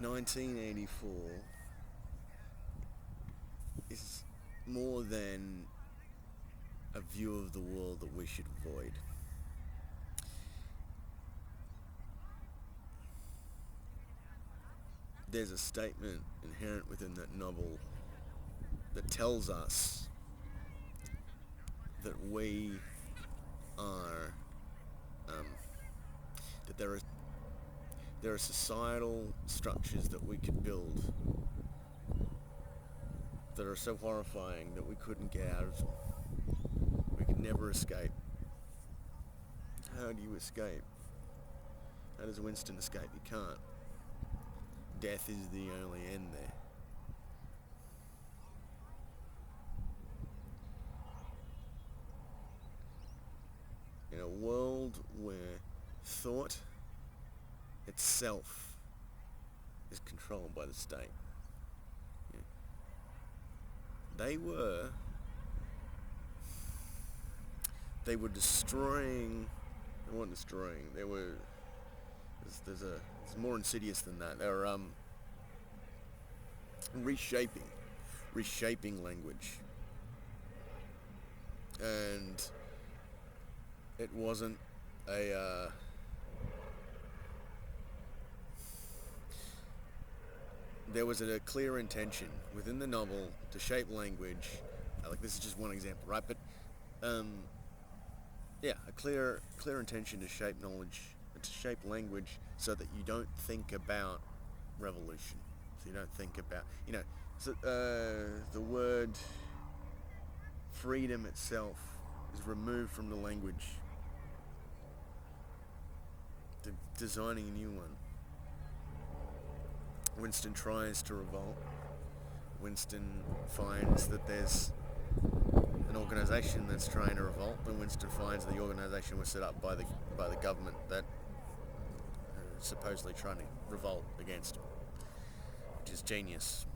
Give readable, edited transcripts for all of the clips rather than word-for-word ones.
1984 is more than a view of the world that we should avoid. There's a statement inherent within that novel that tells us that we are, that there are societal structures that we could build that are so horrifying that we couldn't get out of them. We could never escape. How do you escape? How does Winston escape? You can't. Death is the only end there. In a world where thought itself is controlled by the state. Yeah. They were destroying, they weren't destroying, they were, there's more insidious than that. They were reshaping language. And it wasn't there was a clear intention within the novel to shape language. Like, this is just one example, right? But yeah, a clear intention to shape knowledge, to shape language, so that you don't think about revolution. So you don't think about, so, the word freedom itself is removed from the language. Designing a new one. Winston tries to revolt. Winston finds that there's an organisation that's trying to revolt, but Winston finds the organisation was set up by the government that are supposedly trying to revolt against him, which is genius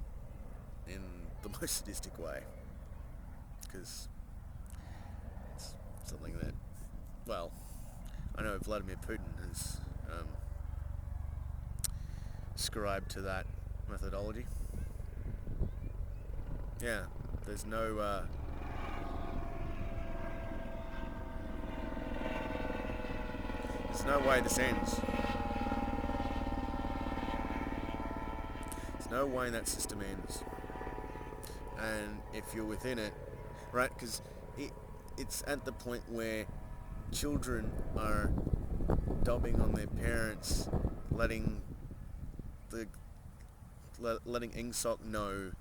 in the most sadistic way, because it's something that, well, I know Vladimir Putin has ascribed to that methodology. Yeah, there's no way this ends. There's no way that system ends. And if you're within it, right, because it's at the point where children are dobbing on their parents, letting Ingsoc know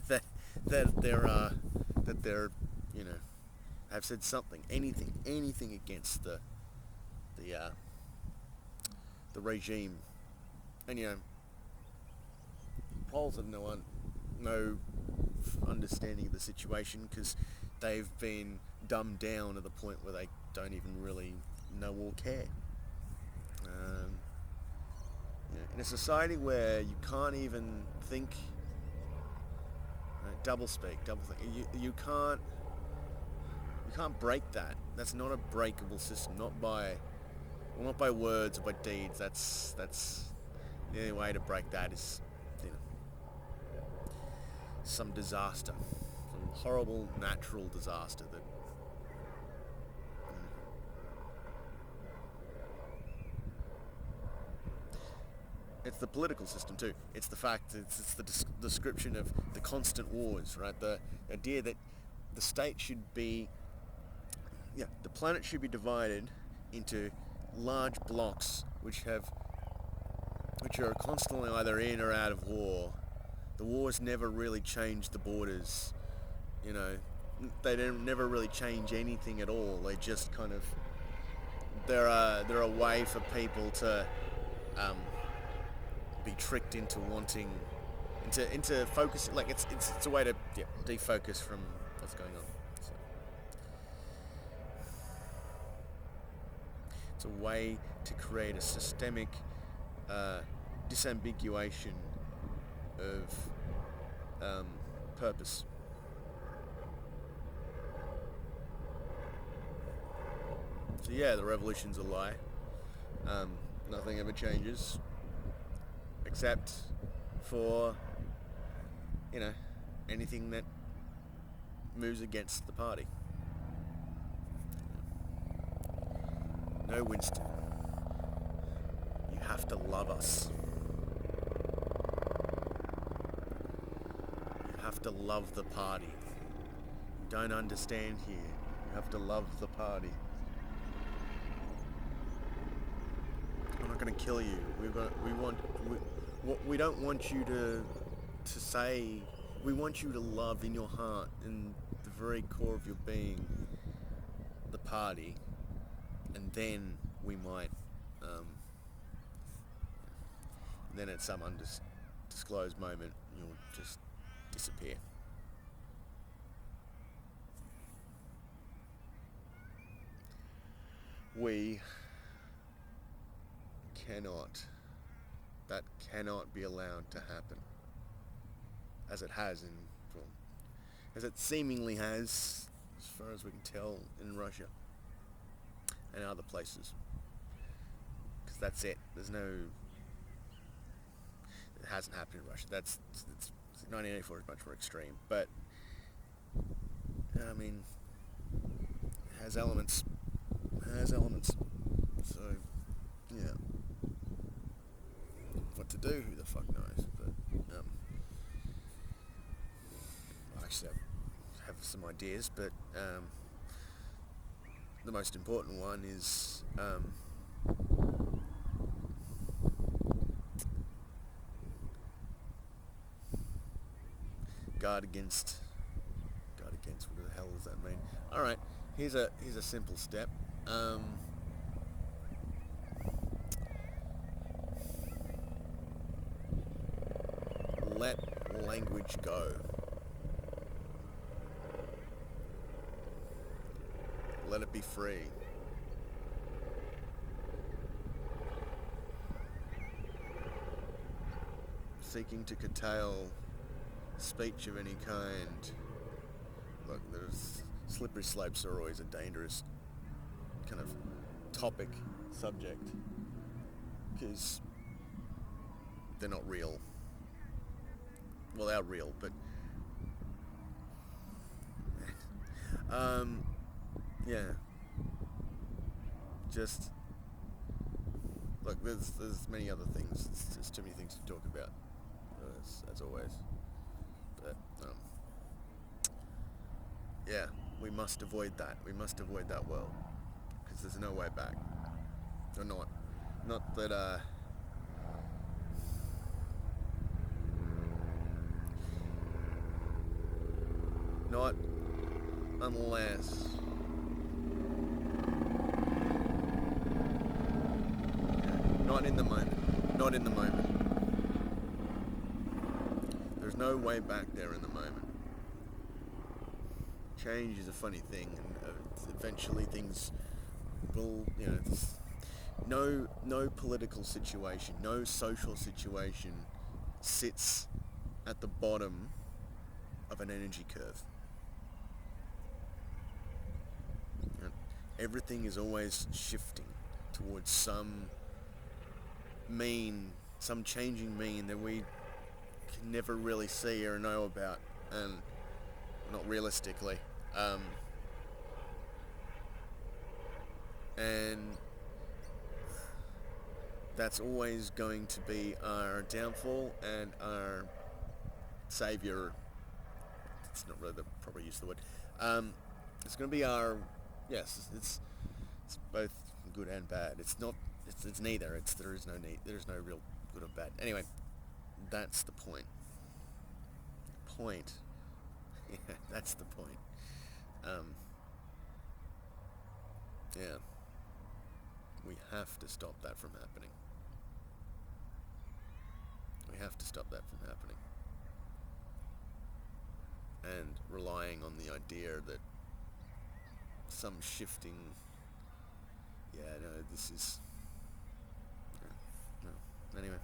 that they're have said something, anything against the regime. And Poles have no understanding of the situation, because they've been dumbed down to the point where they don't even really know or care. In a society where you can't even think, double think, you can't break that. That's not a breakable system. Not by words or by deeds. That's the only way to break that is some disaster, some horrible natural disaster that. It's the political system too. It's the fact, it's the description of the constant wars, right? The idea that the state should be, the planet should be divided into large blocks which are constantly either in or out of war. The wars never really change the borders, they never really change anything at all. They just kind of, they're a way for people to be tricked into wanting, into focus. Like it's a way to defocus from what's going on. So it's a way to create a systemic disambiguation of purpose. So the revolution's a lie. Nothing ever changes. except for, you know, anything that moves against the party. No, Winston. You have to love us. You have to love the party. You don't understand here. You have to love the party. I'm not going to kill you. We don't want you to say. We want you to love in your heart, in the very core of your being, the party, and then we might, then at some undisclosed moment, you'll just disappear. We that cannot be allowed to happen, as it has as it seemingly has, as far as we can tell, in Russia and other places. Because that's it. It hasn't happened in Russia. It's 1984 is much more extreme, but I mean, it has elements. So, yeah. What to do, who the fuck knows? But actually, I have some ideas, but the most important one is guard against. What the hell does that mean? All right, here's a simple step. Let language go. Let it be free. Seeking to curtail speech of any kind. Look, there's slippery slopes are always a dangerous kind of topic, subject, because they're not real. Well, they are real, but yeah. Just look. There's many other things. There's too many things to talk about, as always. But yeah, we must avoid that. We must avoid that world, because there's no way back. Or not that. Not unless not in the moment. Not in the moment. There's no way back there in the moment. Change is a funny thing, and eventually things will, no political situation, no social situation sits at the bottom of an energy curve. Everything is always shifting towards some changing mean that we can never really see or know about, and not realistically. And that's always going to be our downfall and our savior. It's not really the proper use of the word. It's going to be our... Yes, it's both good and bad. It's not. It's neither. There is no real good or bad. Anyway, that's the point. Yeah, that's the point. Yeah. We have to stop that from happening. We have to stop that from happening. And relying on the idea that some shifting... Yeah, no, this is... No. Anyway.